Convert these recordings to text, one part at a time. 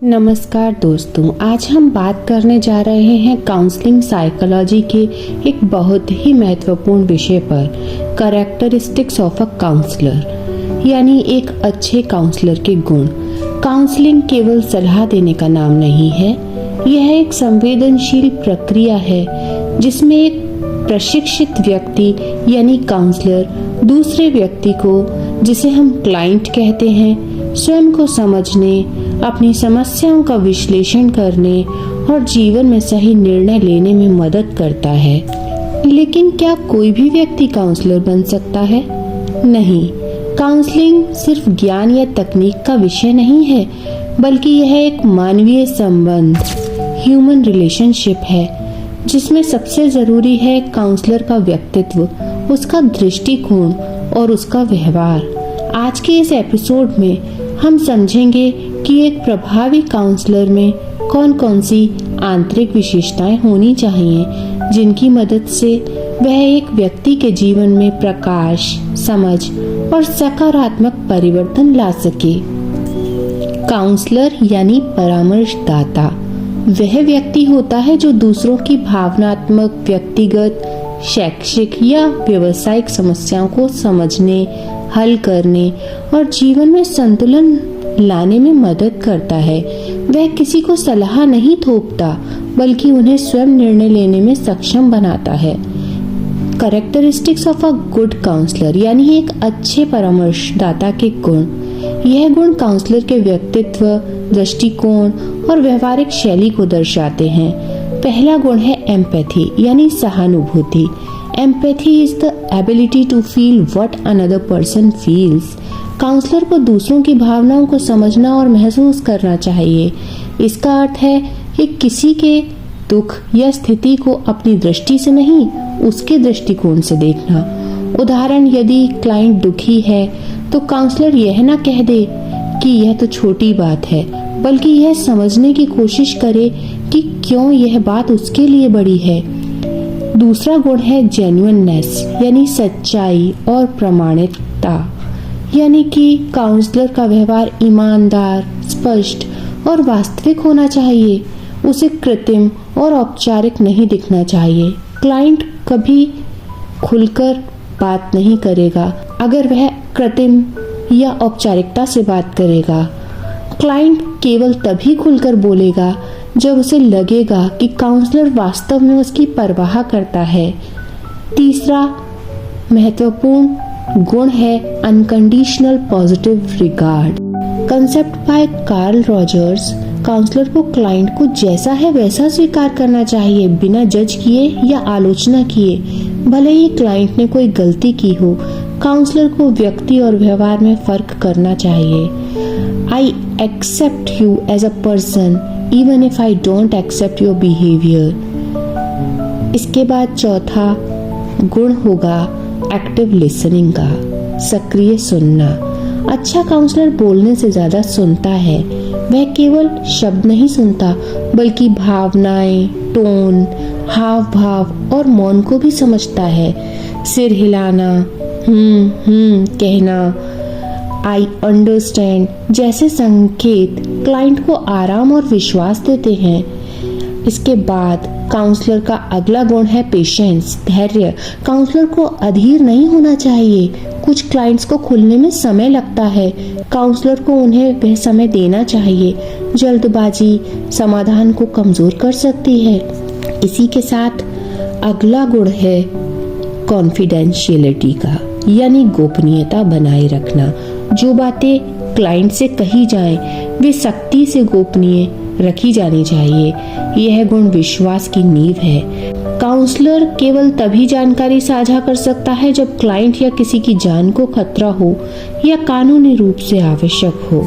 नमस्कार दोस्तों, आज हम बात करने जा रहे हैं काउंसलिंग साइकोलॉजी के एक बहुत ही महत्वपूर्ण विषय पर, कैरेक्टरिस्टिक्स ऑफ अ काउंसलर, यानी एक अच्छे काउंसलर के गुण। काउंसलिंग केवल सलाह देने का नाम नहीं है, यह एक संवेदनशील प्रक्रिया है जिसमें एक प्रशिक्षित व्यक्ति यानी काउंसलर दूसरे व्यक्ति को, जिसे हम क्लाइंट कहते हैं, स्वयं को समझने, अपनी समस्याओं का विश्लेषण करने और जीवन में सही निर्णय लेने में मदद करता है। लेकिन क्या कोई भी व्यक्ति काउंसलर बन सकता है? नहीं, काउंसलिंग सिर्फ ज्ञान या तकनीक का विषय नहीं है, बल्कि यह एक मानवीय संबंध, ह्यूमन रिलेशनशिप है, जिसमें सबसे जरूरी है काउंसलर का व्यक्तित्व, उसका दृष्टिकोण और उसका व्यवहार। आज के इस एपिसोड में हम समझेंगे कि एक प्रभावी काउंसलर में कौन कौन सी आंतरिक विशेषताएं होनी चाहिए, जिनकी मदद से वह एक व्यक्ति के जीवन में प्रकाश, समझ और सकारात्मक परिवर्तन ला सके। काउंसलर यानी परामर्शदाता वह व्यक्ति होता है जो दूसरों की भावनात्मक, व्यक्तिगत, शैक्षिक या व्यावसायिक समस्याओं को समझने, हल करने और जीवन में संतुलन लाने में मदद करता है। वह किसी को सलाह नहीं थोपता, बल्कि उन्हें स्वयं निर्णय लेने में सक्षम बनाता है। Characteristics of a good counsellor यानी एक अच्छे परामर्शदाता के गुण। यह गुण काउंसलर के व्यक्तित्व, दृष्टिकोण और व्यवहारिक शैली को दर्शाते हैं। पहला गुण है एम्पैथी यानी सहानुभूति। Empathy is the ability to feel what another person feels. Counsellor को दूसरों की भावनाओं को समझना और महसूस करना चाहिए। इसका अर्थ है कि किसी के दुख या स्थिति को अपनी दृष्टि से नहीं, उसके दृष्टिकोण से देखना। उदाहरण, यदि क्लाइंट दुखी है तो काउंसलर यह ना कह दे कि यह तो छोटी बात है, बल्कि यह समझने की कोशिश करे कि क्यों यह बात उसके लिए बड़ी है। दूसरा गुण है जेन्युइननेस यानी सच्चाई और प्रामाणिकता, यानी कि काउंसलर का व्यवहार ईमानदार, स्पष्ट और वास्तविक होना चाहिए। उसे कृत्रिम और औपचारिक नहीं दिखना चाहिए। क्लाइंट कभी खुलकर बात नहीं करेगा अगर वह कृत्रिम या औपचारिकता से बात करेगा। क्लाइंट केवल तभी खुलकर बोलेगा जब उसे लगेगा कि काउंसलर वास्तव में उसकी परवाह करता है। तीसरा महत्वपूर्ण गुण है unconditional positive regard. Concept by Carl Rogers. Counsellor को क्लाइंट को जैसा है वैसा स्वीकार करना चाहिए, बिना जज किए या आलोचना किए। भले ही क्लाइंट ने कोई गलती की हो, काउंसलर को व्यक्ति और व्यवहार में फर्क करना चाहिए। I accept you as a person even if I don't accept your behavior. इसके बाद चौथा गुण होगा एक्टिव लिसनिंग का, सक्रिय सुनना। अच्छा काउंसलर बोलने से ज्यादा सुनता है। वह केवल शब्द नहीं सुनता, बल्कि भावनाएं, टोन, हाव भाव और मौन को भी समझता है। सिर हिलाना, कहना, आई अंडरस्टैंड जैसे संकेत क्लाइंट को आराम और विश्वास देते हैं। इसके बाद काउंसलर का अगला गुण है पेशेंस, धैर्य। काउंसलर को अधीर नहीं होना चाहिए। कुछ क्लाइंट्स को खुलने में समय लगता है। काउंसलर को उन्हें वह समय देना चाहिए। जल्दबाजी समाधान को कमजोर कर सकती है। इसी के साथ अगला गुण है कॉन्फिडेंशियलिटी का, यानी गोपनीयता बनाए रखना। जो बातें क्लाइंट से कही जाएं, वे सख्ती से गोपनीय रखी जानी चाहिए। यह गुण विश्वास की नींव है। काउंसलर केवल तभी जानकारी साझा कर सकता है जब क्लाइंट या किसी की जान को खतरा हो या कानूनी रूप से आवश्यक हो।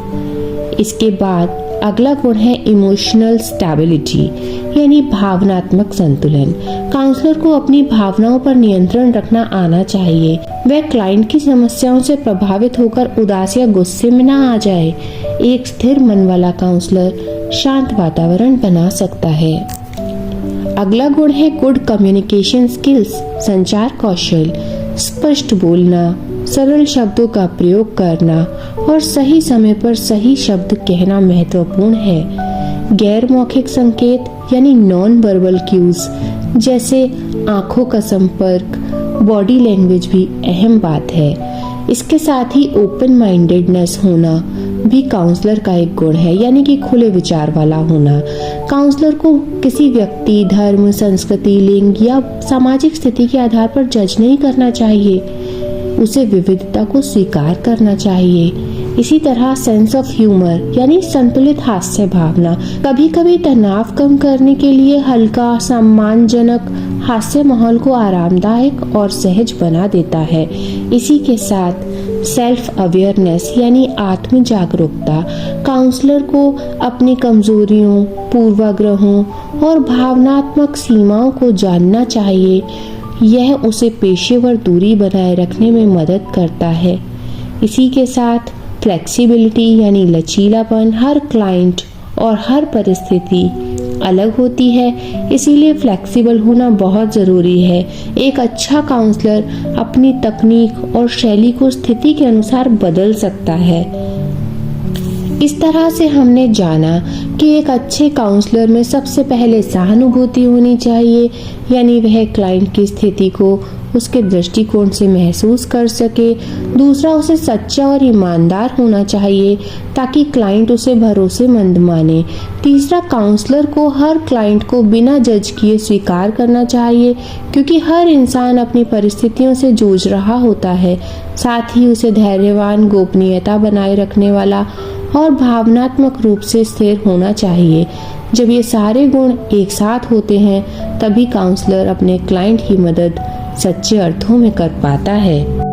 इसके बाद अगला गुण है इमोशनल स्टेबिलिटी, यानी भावनात्मक संतुलन। काउंसलर को अपनी भावनाओं पर नियंत्रण रखना आना चाहिए। वह क्लाइंट की समस्याओं से प्रभावित होकर उदास या गुस्से में ना आ जाए। एक स्थिर मन वाला काउंसलर शांत वातावरण बना सकता है। अगला गुण है गुड कम्युनिकेशन स्किल्स, संचार कौशल। स्पष्ट बोलना, सरल शब्दों का प्रयोग करना और सही समय पर सही शब्द कहना महत्वपूर्ण है। गैर मौखिक संकेत यानी नॉन वर्बल क्यूज जैसे आंखों का संपर्क, बॉडी लैंग्वेज भी अहम बात है। इसके साथ ही ओपन माइंडेडनेस होना भी काउंसलर का एक गुण है, यानी कि खुले विचार वाला होना। काउंसलर को किसी व्यक्ति, धर्म, संस्कृति, लिंग या सामाजिक स्थिति के आधार पर जज नहीं करना चाहिए। उसे विविधता को स्वीकार करना चाहिए। इसी तरह सेंस ऑफ ह्यूमर यानी संतुलित हास्य भावना कभी कभी तनाव कम करने के लिए हल्का, सम्मानजनक हास्य माहौल को आरामदायक और सहज बना देता है। इसी के साथ सेल्फ अवेयरनेस यानी आत्म जागरूकता काउंसलर को अपनी कमजोरियों, पूर्वाग्रहों और भावनात्मक सीमाओं को जानना चाहिए। यह उसे पेशेवर दूरी बनाए रखने में मदद करता है। इसी के साथ फ्लेक्सिबिलिटी यानी लचीलापन हर क्लाइंट और हर परिस्थिति अलग होती है, इसीलिए फ्लेक्सिबल होना बहुत ज़रूरी है। एक अच्छा काउंसलर अपनी तकनीक और शैली को स्थिति के अनुसार बदल सकता है। इस तरह से हमने जाना कि एक अच्छे काउंसलर में सबसे पहले सहानुभूति होनी चाहिए, यानी वह क्लाइंट की स्थिति को उसके दृष्टिकोण से महसूस कर सके। दूसरा, उसे सच्चा और ईमानदार होना चाहिए ताकि क्लाइंट उसे भरोसेमंद माने। तीसरा, काउंसलर को हर क्लाइंट को बिना जज किए स्वीकार करना चाहिए, क्योंकि हर इंसान अपनी परिस्थितियों से जूझ रहा होता है। साथ ही उसे धैर्यवान, गोपनीयता बनाए रखने वाला और भावनात्मक रूप से स्थिर होना चाहिए। जब ये सारे गुण एक साथ होते हैं, तभी काउंसलर अपने क्लाइंट की मदद सच्चे अर्थों में कर पाता है।